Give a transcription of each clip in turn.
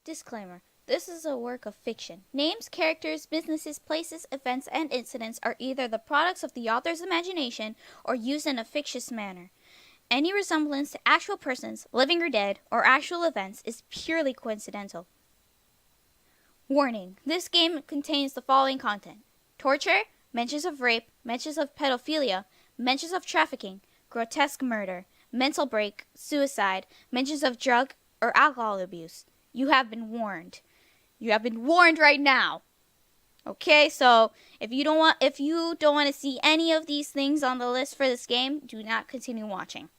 Disclaimer. This is a work of fiction. Names, characters, businesses, places, events, and incidents are either the products of the author's imagination or used in a fictitious manner. Any resemblance to actual persons, living or dead, or actual events is purely coincidental. Warning. This game contains the following content: torture, mentions of rape, mentions of pedophilia, mentions of trafficking, grotesque murder, mental break, suicide, mentions of drug or alcohol abuse. You have been warned. You have been warned right now. Okay, so if you don't want to see any of these things on the list for this game, do not continue watching.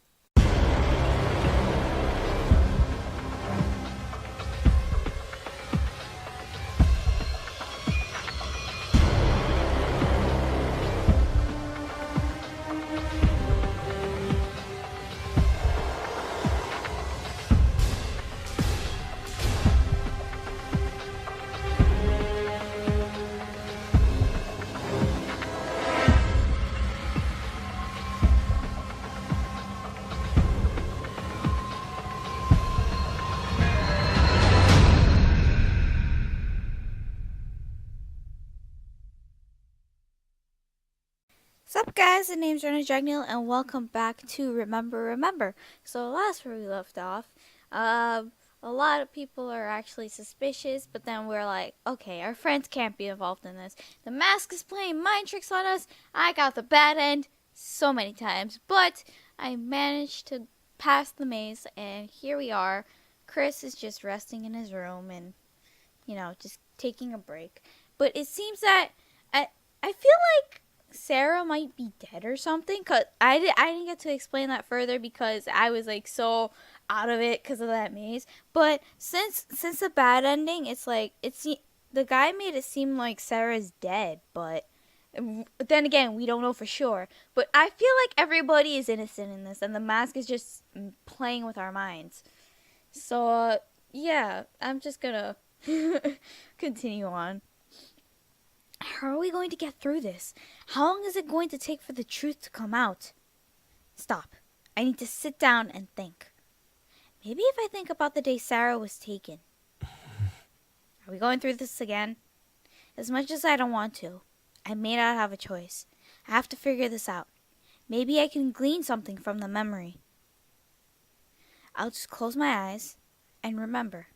Sup guys, the name's Rena Dragneel and welcome back to Remember. So last where we left off, a lot of people are actually suspicious, but then we're like, okay, our friends can't be involved in this. The mask is playing mind tricks on us. I got the bad end so many times, but I managed to pass the maze, and here we are. Kris is just resting in his room and, just taking a break. But it seems that I feel like Sarah might be dead or something, cause I didn't get to explain that further because I was like so out of it because of that maze. But since the bad ending, it's like the guy made it seem like Sarah's dead, but then again, we don't know for sure. But I feel like everybody is innocent in this, and the mask is just playing with our minds. So yeah, I'm just gonna continue on. How are we going to get through this? How long is it going to take for the truth to come out? Stop. I need to sit down and think. Maybe if I think about the day Sarah was taken. Are we going through this again? As much as I don't want to, I may not have a choice. I have to figure this out. Maybe I can glean something from the memory. I'll just close my eyes and remember.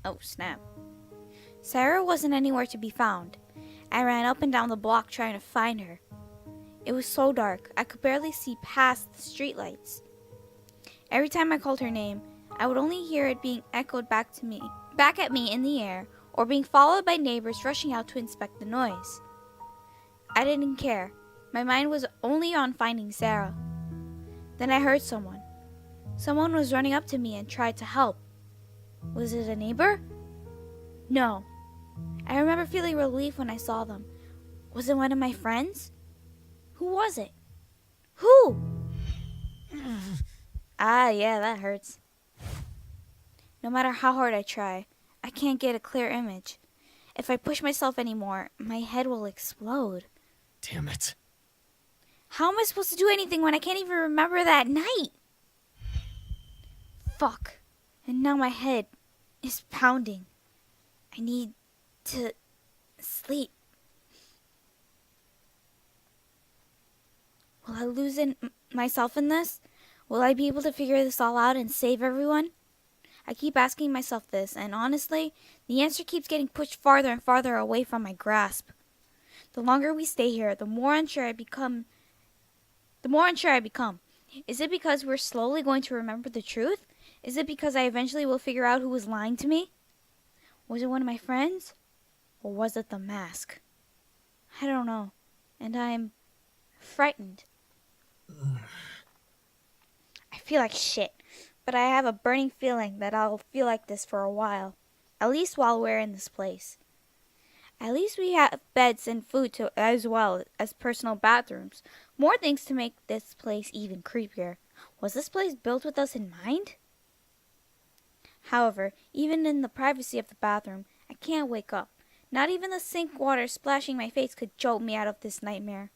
Oh, snap. Sarah wasn't anywhere to be found. I ran up and down the block trying to find her. It was so dark, I could barely see past the streetlights. Every time I called her name, I would only hear it being echoed back at me in the air, or being followed by neighbors rushing out to inspect the noise. I didn't care. My mind was only on finding Sarah. Then I heard someone. Someone was running up to me and tried to help. Was it a neighbor? No. I remember feeling relief when I saw them. Was it one of my friends? Who was it? Who? Yeah, that hurts. No matter how hard I try, I can't get a clear image. If I push myself anymore, my head will explode. Damn it. How am I supposed to do anything when I can't even remember that night? Fuck. And now my head is pounding. I need to sleep. Will I lose myself in this? Will I be able to figure this all out and save everyone? I keep asking myself this, and honestly, the answer keeps getting pushed farther and farther away from my grasp. The longer we stay here, the more unsure I become. Is it because we're slowly going to remember the truth? Is it because I eventually will figure out who was lying to me? Was it one of my friends? Or was it the mask? I don't know. And I'm frightened. I feel like shit. But I have a burning feeling that I'll feel like this for a while. At least while we're in this place. At least we have beds and food as well as personal bathrooms. More things to make this place even creepier. Was this place built with us in mind? However, even in the privacy of the bathroom, I can't wake up. Not even the sink water splashing my face could jolt me out of this nightmare.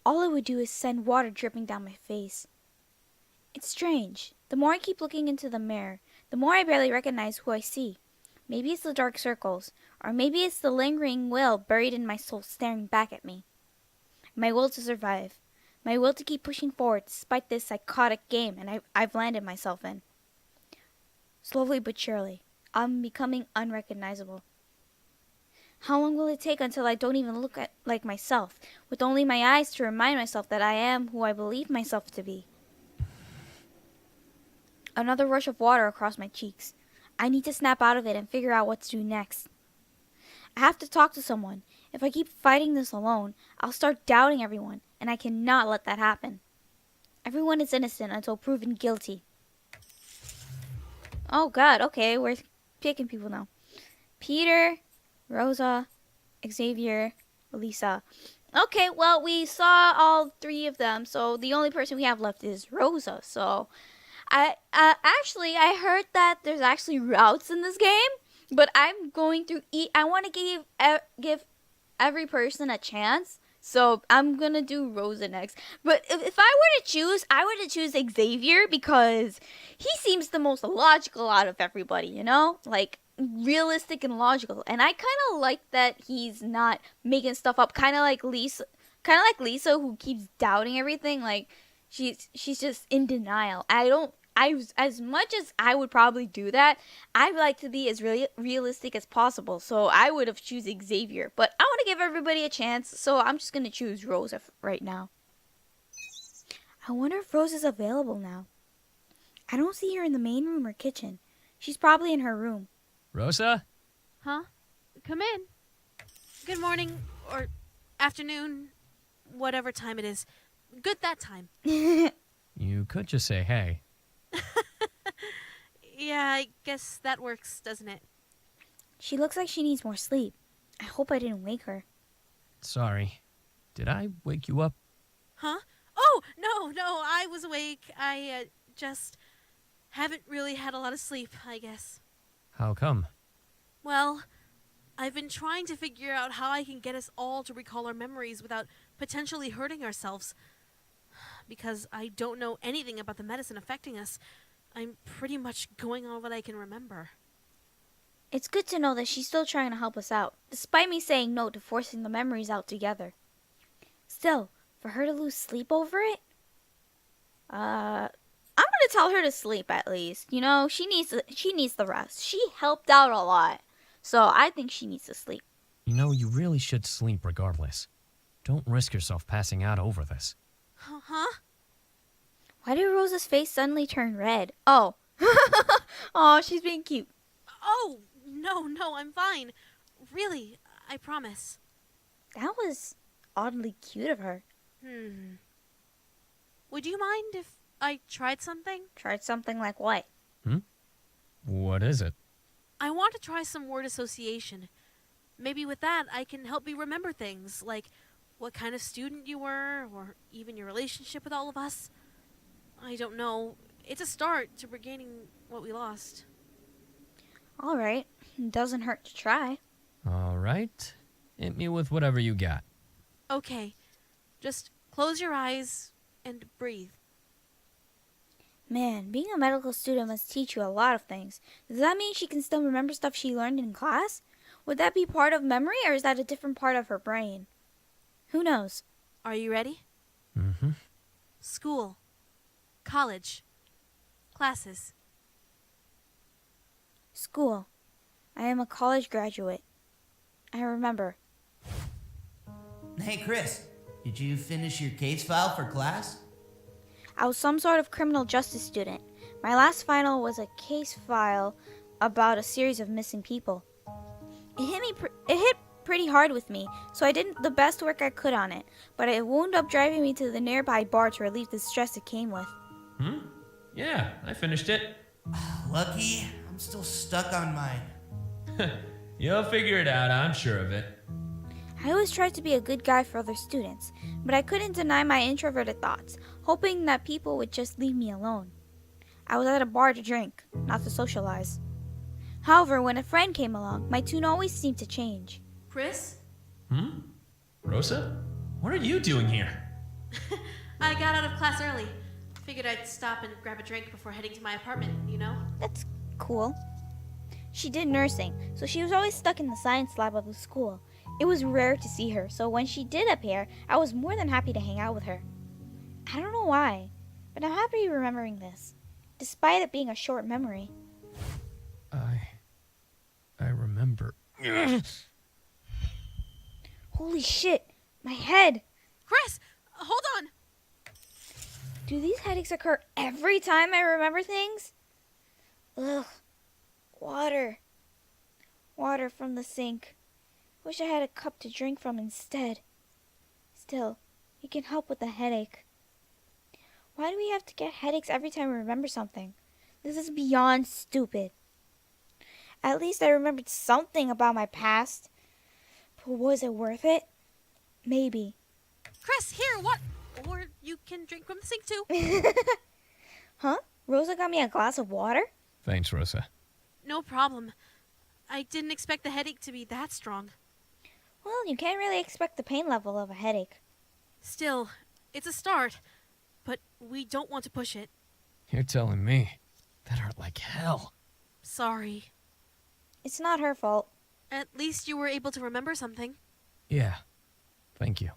All it would do is send water dripping down my face. It's strange. The more I keep looking into the mirror, the more I barely recognize who I see. Maybe it's the dark circles, or maybe it's the lingering will buried in my soul staring back at me. My will to survive. My will to keep pushing forward despite this psychotic game I've landed myself in. Slowly but surely, I'm becoming unrecognizable. How long will it take until I don't even look like myself, with only my eyes to remind myself that I am who I believe myself to be? Another rush of water across my cheeks. I need to snap out of it and figure out what to do next. I have to talk to someone. If I keep fighting this alone, I'll start doubting everyone, and I cannot let that happen. Everyone is innocent until proven guilty. Oh god, okay, we're picking people now. Peter, Rosa, Xavier, Lisa. Okay, well, we saw all three of them, so the only person we have left is Rosa. So, I heard that there's actually routes in this game, but I'm going through I want to give every person a chance. So I'm gonna do Rosa next. But if I were to choose, I would choose Xavier because he seems the most logical out of everybody, you know? Like, realistic and logical. And I kind of like that he's not making stuff up. Kind of like Lisa who keeps doubting everything. Like, she's just in denial. As much as I would probably do that, I'd like to be as realistic as possible. So I would have choose Xavier, but I want to give everybody a chance. So I'm just gonna choose Rosa right now. I wonder if Rosa's available now. I don't see her in the main room or kitchen. She's probably in her room. Rosa? Huh? Come in. Good morning, or afternoon, whatever time it is. Good that time. You could just say hey. Yeah, I guess that works, doesn't it? She looks like she needs more sleep. I hope I didn't wake her. Sorry. Did I wake you up? Huh? Oh, no, I was awake. I just haven't really had a lot of sleep, I guess. How come? Well, I've been trying to figure out how I can get us all to recall our memories without potentially hurting ourselves. Because I don't know anything about the medicine affecting us. I'm pretty much going on what I can remember. It's good to know that she's still trying to help us out, despite me saying no to forcing the memories out together. Still, for her to lose sleep over it? I'm gonna tell her to sleep at least. You know, she needs the rest. She helped out a lot. So I think she needs to sleep. You know, you really should sleep regardless. Don't risk yourself passing out over this. Huh? Why did Rosa's face suddenly turn red? Oh. Oh, she's being cute. Oh, no, I'm fine. Really, I promise. That was oddly cute of her. Would you mind if I tried something? Tried something like what? What is it? I want to try some word association. Maybe with that, I can help you remember things, like what kind of student you were, or even your relationship with all of us. I don't know. It's a start to regaining what we lost. All right. Doesn't hurt to try. All right. Hit me with whatever you got. Okay. Just close your eyes and breathe. Man, being a medical student must teach you a lot of things. Does that mean she can still remember stuff she learned in class? Would that be part of memory, or is that a different part of her brain? Who knows? Are you ready? Mm-hmm. School. College. Classes. School. I am a college graduate. I remember. Hey, Kris, did you finish your case file for class? I was some sort of criminal justice student. My last final was a case file about a series of missing people. It hit pretty hard with me, so I did the best work I could on it, but it wound up driving me to the nearby bar to relieve the stress it came with. Yeah, I finished it. Lucky, I'm still stuck on mine. You'll figure it out, I'm sure of it. I always tried to be a good guy for other students, but I couldn't deny my introverted thoughts, hoping that people would just leave me alone. I was at a bar to drink, not to socialize. However, when a friend came along, my tune always seemed to change. Kris? Rosa? What are you doing here? I got out of class early. Figured I'd stop and grab a drink before heading to my apartment, you know? That's cool. She did nursing, so she was always stuck in the science lab of the school. It was rare to see her, so when she did appear, I was more than happy to hang out with her. I don't know why, but I'm happy remembering this, despite it being a short memory. I remember. Holy shit, my head! Kris, hold on! Do these headaches occur every time I remember things? Ugh. Water. Water from the sink. Wish I had a cup to drink from instead. Still, it can help with the headache. Why do we have to get headaches every time we remember something? This is beyond stupid. At least I remembered something about my past. But was it worth it? Maybe. Kris, here, what? Or you can drink from the sink too. Huh? Rosa got me a glass of water? Thanks, Rosa. No problem. I didn't expect the headache to be that strong. Well, you can't really expect the pain level of a headache. Still, it's a start. But we don't want to push it. You're telling me. That hurt like hell. Sorry. It's not her fault. At least you were able to remember something. Yeah. Thank you.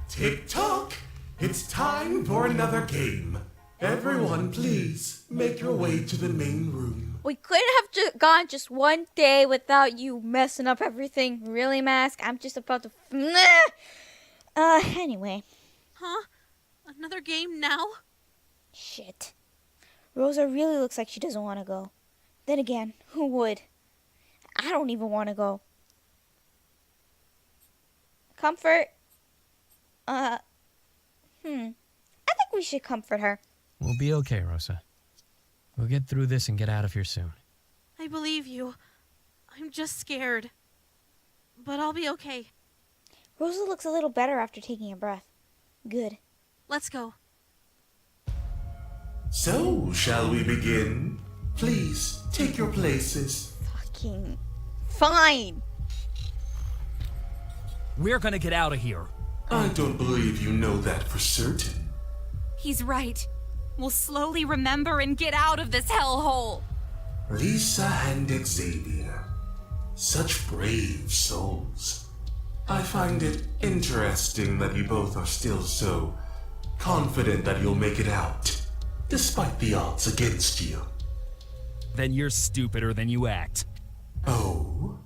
Tick-tock! It's time for another game. Everyone, please, make your way to the main room. We couldn't have gone just one day without you messing up everything. Really, Mask? I'm just about to... Anyway. Huh? Another game now? Shit. Rosa really looks like she doesn't want to go. Then again, who would? I don't even want to go. Comfort? I think we should comfort her. We'll be okay, Rosa. We'll get through this and get out of here soon. I believe you. I'm just scared. But I'll be okay. Rosa looks a little better after taking a breath. Good. Let's go. So, shall we begin? Please, take your places. Fucking fine. We're gonna get out of here. I don't believe you know that for certain. He's right. We'll slowly remember and get out of this hellhole. Lisa and Xavier. Such brave souls. I find it interesting that you both are still so confident that you'll make it out, despite the odds against you. Then you're stupider than you act. Oh?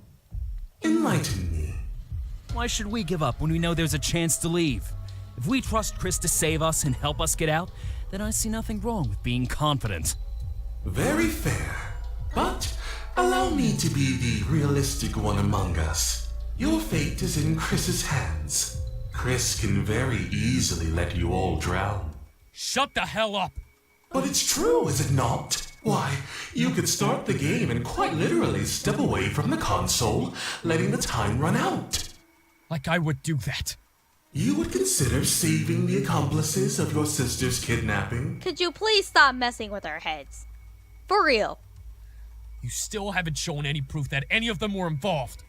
Enlighten me. Why should we give up when we know there's a chance to leave? If we trust Kris to save us and help us get out, then I see nothing wrong with being confident. Very fair. But allow me to be the realistic one among us. Your fate is in Kris's hands. Kris can very easily let you all drown. Shut the hell up! But it's true, is it not? Why, you could start the game and quite literally step away from the console, letting the time run out. Like I would do that. You would consider saving the accomplices of your sister's kidnapping? Could you please stop messing with our heads? For real. You still haven't shown any proof that any of them were involved.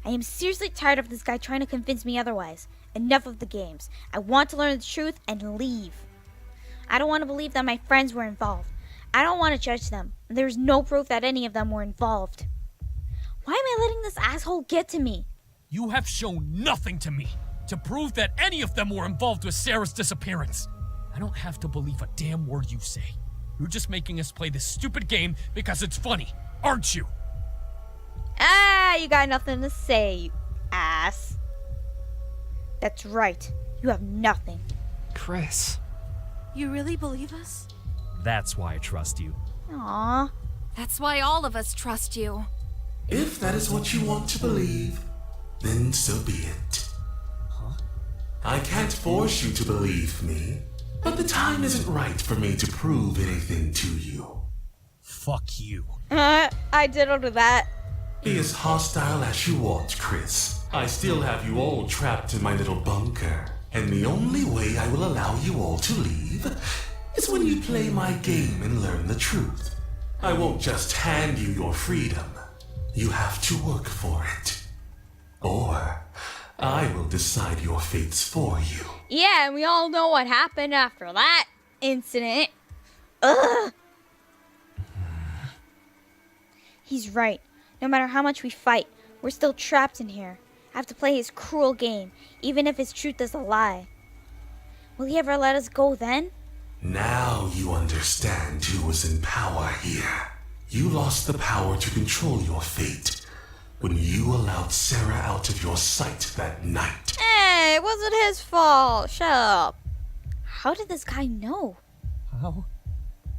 I am seriously tired of this guy trying to convince me otherwise. Enough of the games. I want to learn the truth and leave. I don't want to believe that my friends were involved. I don't want to judge them. There's no proof that any of them were involved. Why am I letting this asshole get to me? You have shown nothing to me to prove that any of them were involved with Sarah's disappearance. I don't have to believe a damn word you say. You're just making us play this stupid game because it's funny, aren't you? Ah, you got nothing to say, you ass. That's right. You have nothing. Kris. You really believe us? That's why I trust you. Aww. That's why all of us trust you. If that is what you want to believe, then so be it. Huh? I can't force you to believe me, but the time isn't right for me to prove anything to you. Fuck you. I didn't do that. Be as hostile as you want, Kris. I still have you all trapped in my little bunker, and the only way I will allow you all to leave is when you play my game and learn the truth. I won't just hand you your freedom. You have to work for it. Or I will decide your fates for you. Yeah, and we all know what happened after that incident. Ugh. He's right. No matter how much we fight, we're still trapped in here. I have to play his cruel game, even if his truth is a lie. Will he ever let us go then? Now you understand who was in power here. You lost the power to control your fate when you allowed Sarah out of your sight that night. Hey, it wasn't his fault. Shut up. How did this guy know?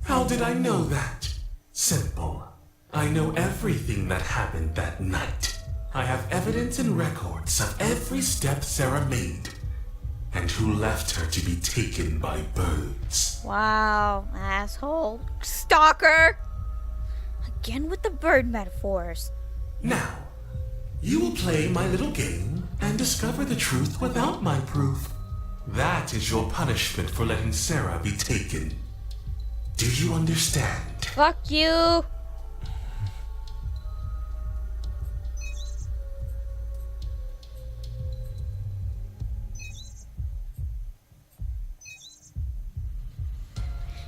How did I know that? Simple. I know everything that happened that night. I have evidence and records of every step Sarah made and who left her to be taken by birds. Wow, asshole. Stalker. Again with the bird metaphors. Now, you will play my little game and discover the truth without my proof. That is your punishment for letting Sarah be taken. Do you understand? Fuck you.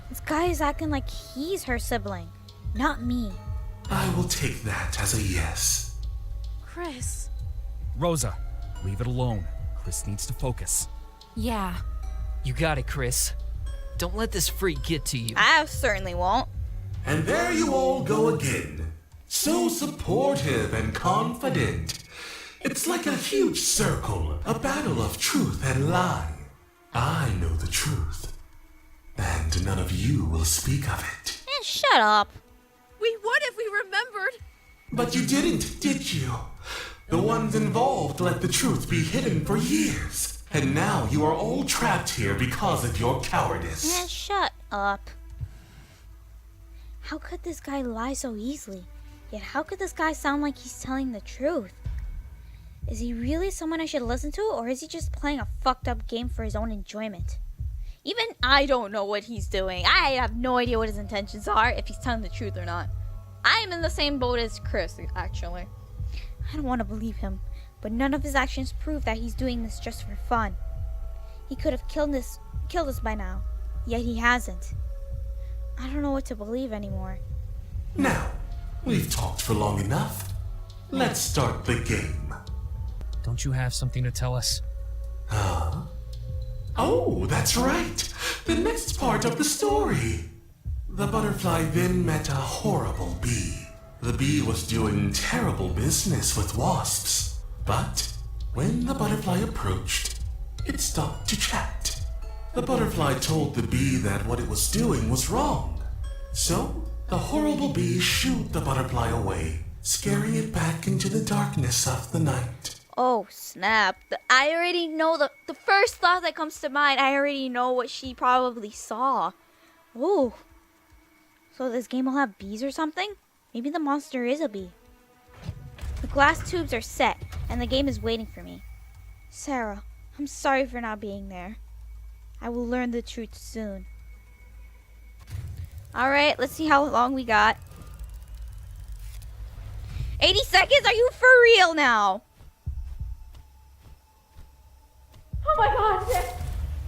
This guy is acting like he's her sibling, not me. I will take that as a yes. Kris. Rosa, leave it alone. Kris needs to focus. Yeah. You got it, Kris. Don't let this freak get to you. I certainly won't. And there you all go again. So supportive and confident. It's like a huge circle, a battle of truth and lie. I know the truth, and none of you will speak of it. Shut up. We would if we remembered. But you didn't, did you? The ones involved let the truth be hidden for years. And now you are all trapped here because of your cowardice. Shut up. How could this guy lie so easily? Yet how could this guy sound like he's telling the truth? Is he really someone I should listen to, or is he just playing a fucked up game for his own enjoyment? Even I don't know what he's doing. I have no idea what his intentions are, if he's telling the truth or not. I'm in the same boat as Kris, actually. I don't want to believe him, but none of his actions prove that he's doing this just for fun. He could have killed us by now, yet he hasn't. I don't know what to believe anymore. Now, we've talked for long enough. Let's start the game. Don't you have something to tell us? Huh? Oh, that's right. The next part of the story. The butterfly then met a horrible bee. The bee was doing terrible business with wasps. But when the butterfly approached, it stopped to chat. The butterfly told the bee that what it was doing was wrong. So the horrible bee shooed the butterfly away, scaring it back into the darkness of the night. Oh, snap. I already know the first thought that comes to mind. I already know what she probably saw. Ooh. So this game will have bees or something? Maybe the monster is a bee. The glass tubes are set, and the game is waiting for me. Sarah, I'm sorry for not being there. I will learn the truth soon. Alright, let's see how long we got. 80 seconds? Are you for real now? Oh my god,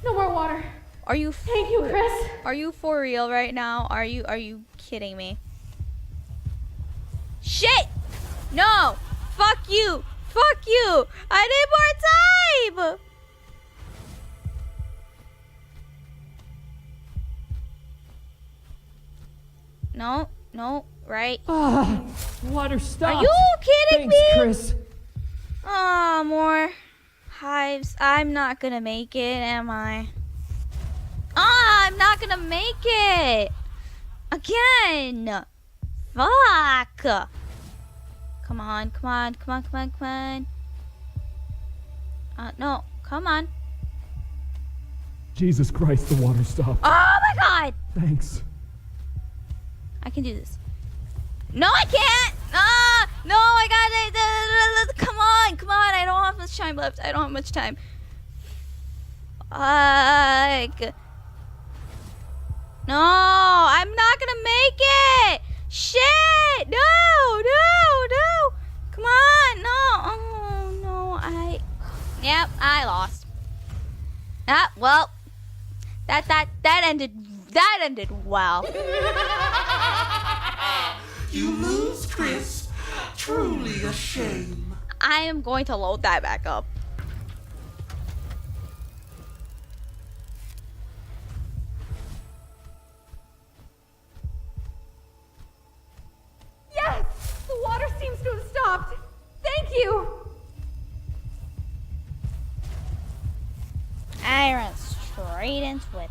no more water. Are you Thank you, Kris. Are you for real right now? Are you kidding me? Shit! No! Fuck you! Fuck you! I need more time! No, right? Water, stop! Are you kidding Thanks, me? Kris. Oh, more hives. I'm not gonna make it, am I? I'm not gonna make it! Again! Fuck! Come on. No, come on. Jesus Christ, the water stopped. Oh my god! Thanks. I can do this. No, I can't! No, I got it! Come on! I don't have much time left. Fuck. No, I'm not gonna make it! Shit! No! Come on! No! Oh, no, Well, that ended well. You lose, Kris. Truly a shame. I am going to load that back up. Yes! The water seems to have stopped. Thank you! I ran straight into it.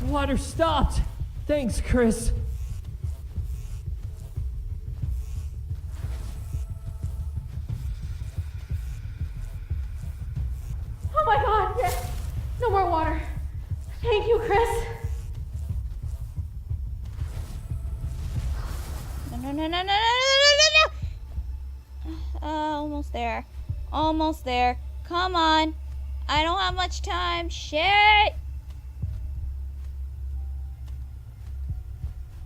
Water stopped. Thanks, Kris. Oh my god, yes! No more water. Thank you, Kris. No. Almost there. Almost there. Come on. I don't have much time. Shit.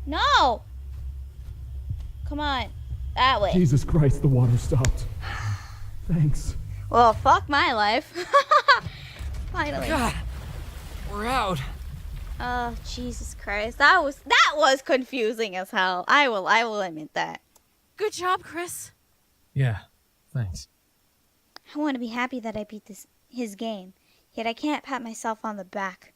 No. Come on. That way. Jesus Christ, the water stopped. Thanks. Well, fuck my life. Finally. God, we're out. Oh, Jesus Christ. That was confusing as hell. I will admit that. Good job, Kris. Yeah, thanks. I want to be happy that I beat his game, yet I can't pat myself on the back.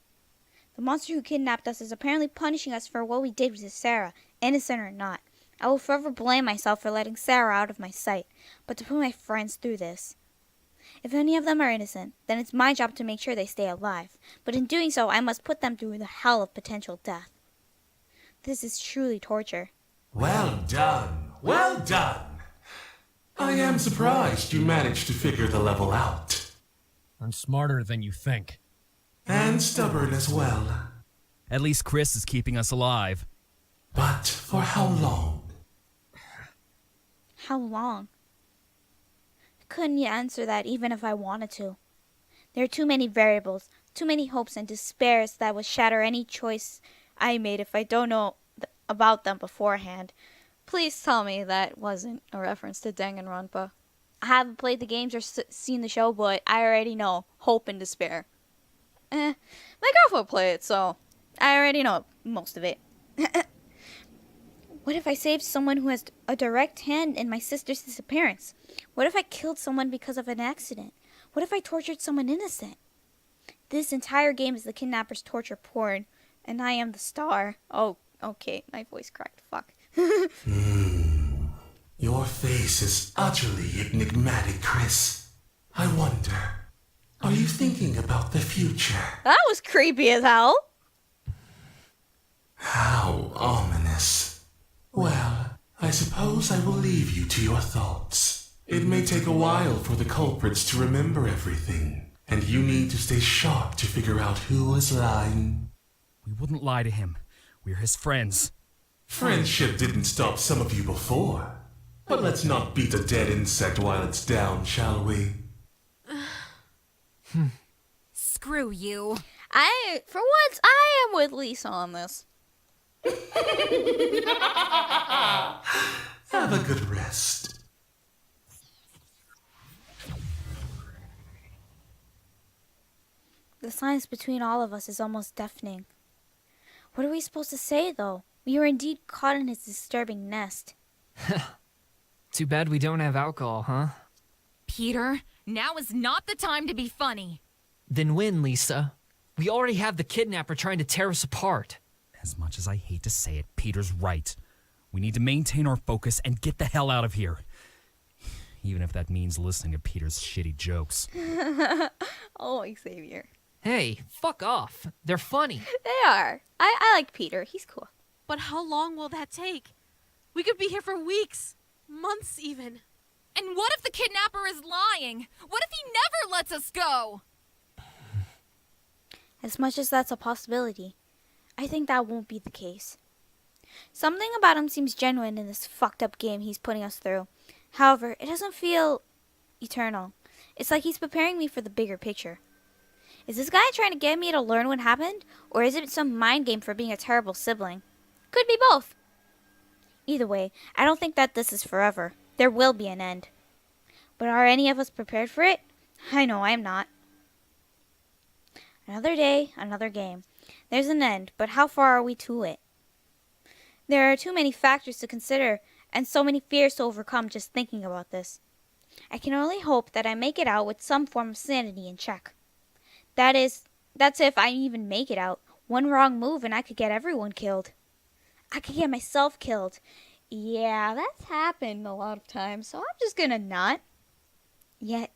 The monster who kidnapped us is apparently punishing us for what we did to Sarah, innocent or not. I will forever blame myself for letting Sarah out of my sight, but to put my friends through this. If any of them are innocent, then it's my job to make sure they stay alive, but in doing so I must put them through the hell of potential death. This is truly torture. Well done. Well done. I am surprised you managed to figure the level out. I'm smarter than you think. And stubborn as well. At least Kris is keeping us alive. But for how long? How long? Couldn't answer that even if I wanted to. There are too many variables, too many hopes and despairs that would shatter any choice I made if I don't know about them beforehand. Please tell me that wasn't a reference to Danganronpa. I haven't played the games or seen the show, but I already know hope and despair. My girlfriend played it, so I already know most of it. What if I saved someone who has a direct hand in my sister's disappearance? What if I killed someone because of an accident? What if I tortured someone innocent? This entire game is the kidnapper's torture porn, and I am the star. Oh, okay, my voice cracked. Fuck. Your face is utterly enigmatic, Kris. I wonder, are you thinking about the future? That was creepy as hell. How ominous. Well, I suppose I will leave you to your thoughts. It may take a while for the culprits to remember everything, and you need to stay sharp to figure out who is lying. We wouldn't lie to him. We're his friends. Friendship didn't stop some of you before. But let's not beat a dead insect while it's down, shall we? Screw you. For once, I am with Lisa on this. Have a good rest. The silence between all of us is almost deafening. What are we supposed to say, though? We are indeed caught in his disturbing nest. Too bad we don't have alcohol, huh? Peter, now is not the time to be funny. Then win, Lisa. We already have the kidnapper trying to tear us apart. As much as I hate to say it, Peter's right. We need to maintain our focus and get the hell out of here. Even if that means listening to Peter's shitty jokes. Oh, Xavier. Hey, fuck off. They're funny. They are. I like Peter. He's cool. But how long will that take? We could be here for weeks, months even. And what if the kidnapper is lying? What if he never lets us go? As much as that's a possibility, I think that won't be the case. Something about him seems genuine in this fucked up game he's putting us through. However, it doesn't feel eternal. It's like he's preparing me for the bigger picture. Is this guy trying to get me to learn what happened? Or is it some mind game for being a terrible sibling? Could be both. Either way, I don't think that this is forever. There will be an end. But are any of us prepared for it? I know I am not. Another day, another game. There's an end, but how far are we to it? There are too many factors to consider, and so many fears to overcome just thinking about this. I can only hope that I make it out with some form of sanity in check. That's if I even make it out. One wrong move and I could get everyone killed. I could get myself killed. Yeah, that's happened a lot of times, so I'm just gonna not. Yet.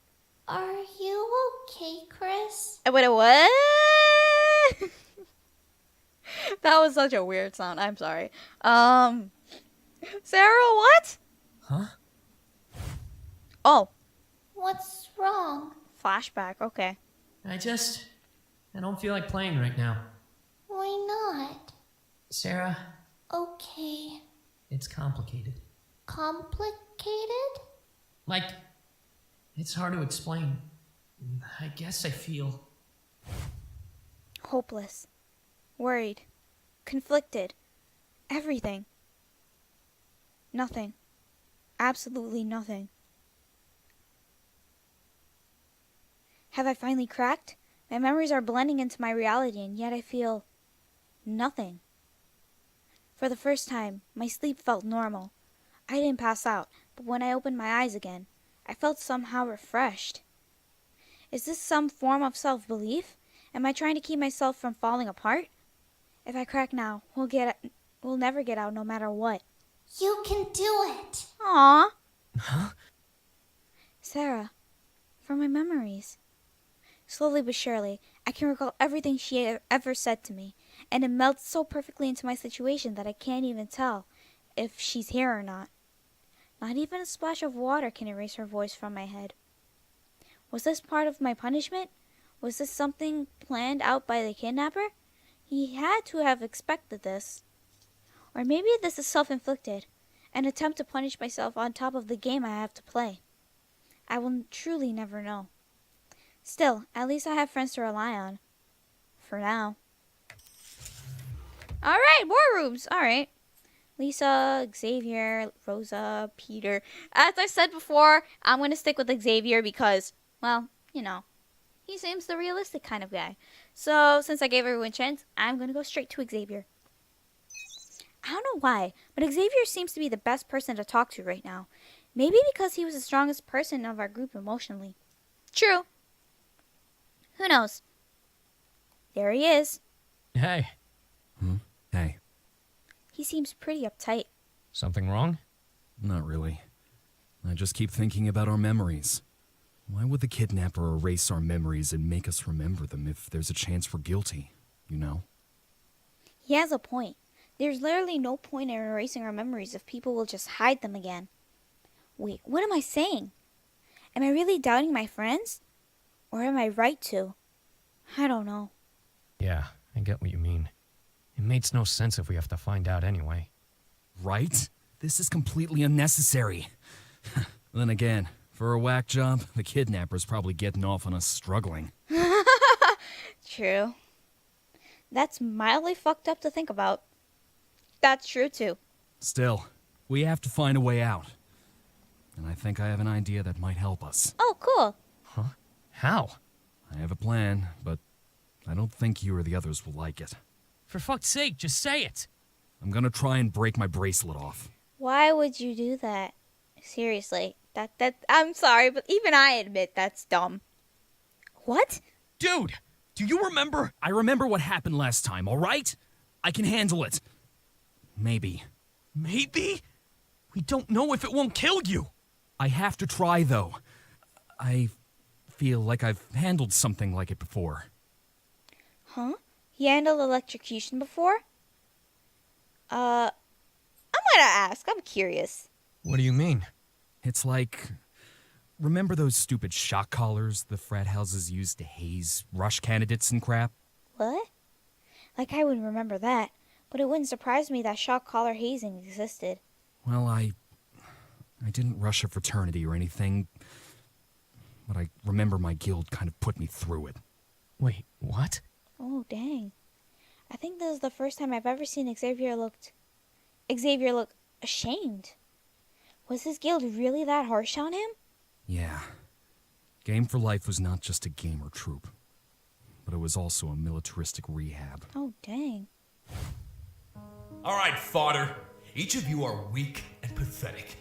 Are you okay, Kris? What? That was such a weird sound. I'm sorry. Sarah, what? Huh? Oh. What's wrong? Flashback, okay. I don't feel like playing right now. Why not? Sarah, Okay. it's complicated. Complicated? Like, it's hard to explain. I guess I feel... Hopeless. Worried. Conflicted. Everything. Nothing. Absolutely nothing. Have I finally cracked? My memories are blending into my reality, and yet I feel... nothing. For the first time, my sleep felt normal. I didn't pass out, but when I opened my eyes again, I felt somehow refreshed. Is this some form of self-belief? Am I trying to keep myself from falling apart? If I crack now, we'll never get out no matter what. You can do it. Aww. Huh? Sarah, from my memories. Slowly but surely, I can recall everything she ever said to me, and it melts so perfectly into my situation that I can't even tell if she's here or not. Not even a splash of water can erase her voice from my head. Was this part of my punishment? Was this something planned out by the kidnapper? He had to have expected this. Or maybe this is self-inflicted, an attempt to punish myself on top of the game I have to play. I will truly never know. Still, at least I have friends to rely on. For now. Alright, war rooms. Alright. Lisa, Xavier, Rosa, Peter. As I said before, I'm going to stick with Xavier because, well, you know, he seems the realistic kind of guy. So, since I gave everyone a chance, I'm going to go straight to Xavier. I don't know why, but Xavier seems to be the best person to talk to right now. Maybe because he was the strongest person of our group emotionally. True. Who knows? There he is. Hey. Hey. He seems pretty uptight. Something wrong? Not really. I just keep thinking about our memories. Why would the kidnapper erase our memories and make us remember them if there's a chance we're guilty, you know? He has a point. There's literally no point in erasing our memories if people will just hide them again. Wait, what am I saying? Am I really doubting my friends? Or am I right to? I don't know. Yeah, I get what you mean. It makes no sense if we have to find out anyway. Right? This is completely unnecessary. Then again, for a whack job, the kidnapper's probably getting off on us struggling. True. That's mildly fucked up to think about. That's true too. Still, we have to find a way out. And I think I have an idea that might help us. Oh, cool. Huh? How? I have a plan, but I don't think you or the others will like it. For fuck's sake, just say it. I'm gonna try and break my bracelet off. Why would you do that? Seriously. I'm sorry, but even I admit that's dumb. What? Dude, do you remember? I remember what happened last time, alright? I can handle it. Maybe. Maybe? We don't know if it won't kill you. I have to try, though. I feel like I've handled something like it before. Huh? You handled electrocution before? I'm gonna ask. I'm curious. What do you mean? It's like... Remember those stupid shock collars the frat houses used to haze rush candidates and crap? What? Like I would remember that, but it wouldn't surprise me that shock collar hazing existed. Well, I didn't rush a fraternity or anything, but I remember my guild kind of put me through it. Wait, what? Oh, dang. I think this is the first time I've ever seen Xavier look ashamed. Was his guild really that harsh on him? Yeah. Game for Life was not just a gamer troop, but it was also a militaristic rehab. Oh, dang. All right, fodder. Each of you are weak and pathetic.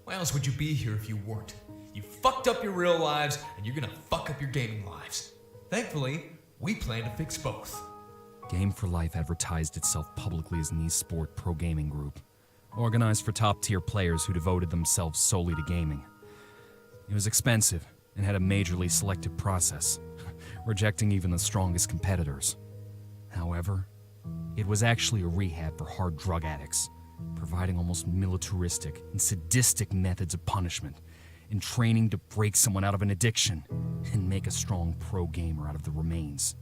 Why else would you be here if you weren't? You fucked up your real lives, and you're gonna fuck up your gaming lives. Thankfully, we plan to fix both. Game for Life advertised itself publicly as an esport pro-gaming group, organized for top-tier players who devoted themselves solely to gaming. It was expensive and had a majorly selective process, rejecting even the strongest competitors. However, it was actually a rehab for hard drug addicts, providing almost militaristic and sadistic methods of punishment and training to break someone out of an addiction and make a strong pro-gamer out of the remains.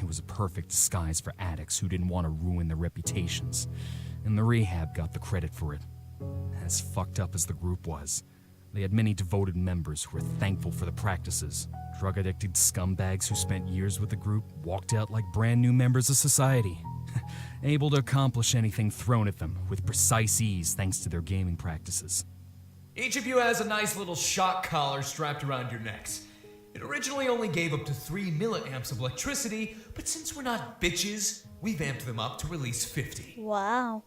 It was a perfect disguise for addicts who didn't want to ruin their reputations, and the rehab got the credit for it. As fucked up as the group was, they had many devoted members who were thankful for the practices. Drug-addicted scumbags who spent years with the group walked out like brand new members of society, able to accomplish anything thrown at them with precise ease thanks to their gaming practices. Each of you has a nice little shock collar strapped around your necks. It originally only gave up to 3 milliamps of electricity, but since we're not bitches, we've amped them up to release 50. Wow.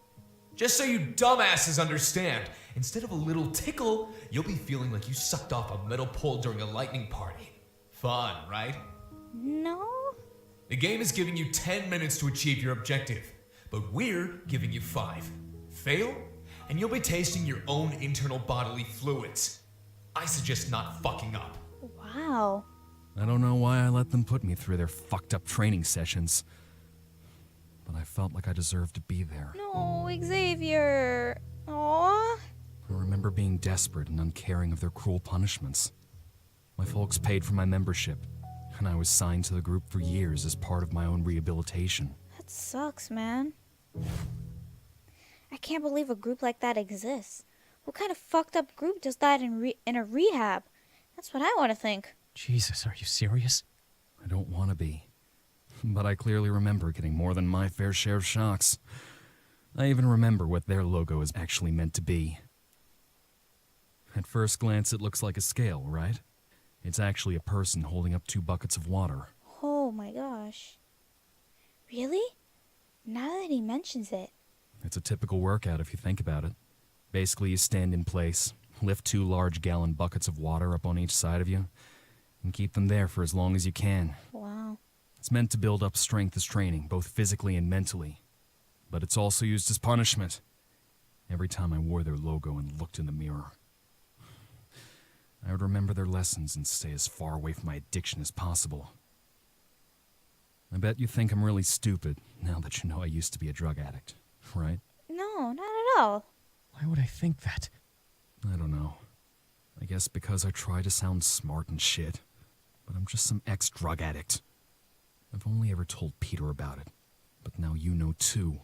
Just so you dumbasses understand, instead of a little tickle, you'll be feeling like you sucked off a metal pole during a lightning party. Fun, right? No. The game is giving you 10 minutes to achieve your objective, but we're giving you 5. Fail, and you'll be tasting your own internal bodily fluids. I suggest not fucking up. Wow. I don't know why I let them put me through their fucked up training sessions, but I felt like I deserved to be there. No, Xavier. Aww. I remember being desperate and uncaring of their cruel punishments. My folks paid for my membership, and I was signed to the group for years as part of my own rehabilitation. That sucks, man. I can't believe a group like that exists. What kind of fucked up group does that in a rehab? That's what I want to think. Jesus, are you serious? I don't want to be, but I clearly remember getting more than my fair share of shocks. I even remember what their logo is actually meant to be. At first glance, it looks like a scale, right? It's actually a person holding up 2 buckets of water. Oh my gosh. Really? Now that he mentions it. It's a typical workout if you think about it. Basically, you stand in place, lift 2 large gallon buckets of water up on each side of you, and keep them there for as long as you can. Wow. It's meant to build up strength as training, both physically and mentally. But it's also used as punishment. Every time I wore their logo and looked in the mirror, I would remember their lessons and stay as far away from my addiction as possible. I bet you think I'm really stupid now that you know I used to be a drug addict, right? No, not at all. Why would I think that? I don't know. I guess because I try to sound smart and shit, but I'm just some ex-drug addict. I've only ever told Peter about it, but now you know too.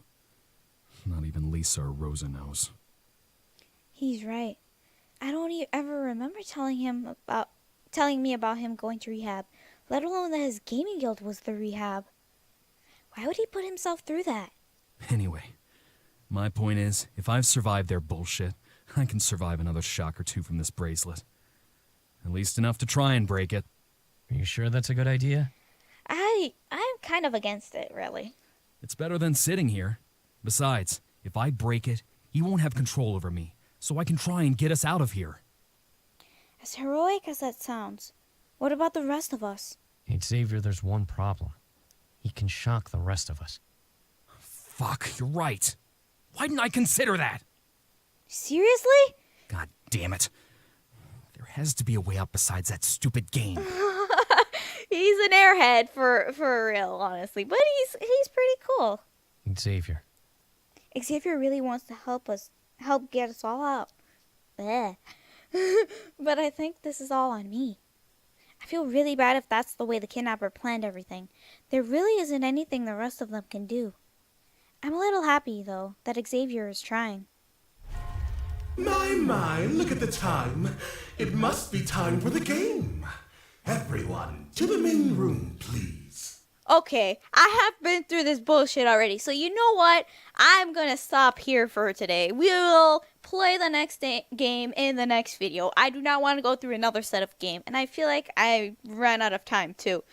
Not even Lisa or Rosa knows. He's right. I don't ever remember telling me about him going to rehab, let alone that his gaming guild was the rehab. Why would he put himself through that? Anyway, my point is, if I've survived their bullshit, I can survive another shock or 2 from this bracelet. At least enough to try and break it. Are you sure that's a good idea? I'm kind of against it, really. It's better than sitting here. Besides, if I break it, he won't have control over me, so I can try and get us out of here. As heroic as that sounds, what about the rest of us? Hey, Xavier, there's one problem. He can shock the rest of us. Fuck, you're right. Why didn't I consider that? Seriously? God damn it. There has to be a way out besides that stupid game. He's an airhead for real, honestly, but he's pretty cool. Xavier. Xavier really wants to help get us all out. Bleh. But I think this is all on me. I feel really bad if that's the way the kidnapper planned everything. There really isn't anything the rest of them can do. I'm a little happy, though, that Xavier is trying. My, look at the time. It must be time for the game. Everyone, to the main room, please. Okay, I have been through this bullshit already. So you know what? I'm gonna stop here for today. We will play the next game in the next video. I do not want to go through another set of game. And I feel like I ran out of time too.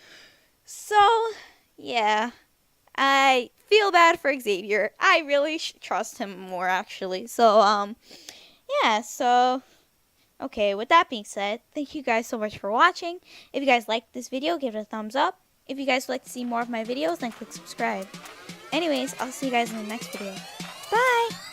So, yeah. I feel bad for Xavier. I really should trust him more, actually. So, yeah, so... Okay, with that being said, thank you guys so much for watching. If you guys liked this video, give it a thumbs up. If you guys would like to see more of my videos, then click subscribe. Anyways, I'll see you guys in the next video. Bye!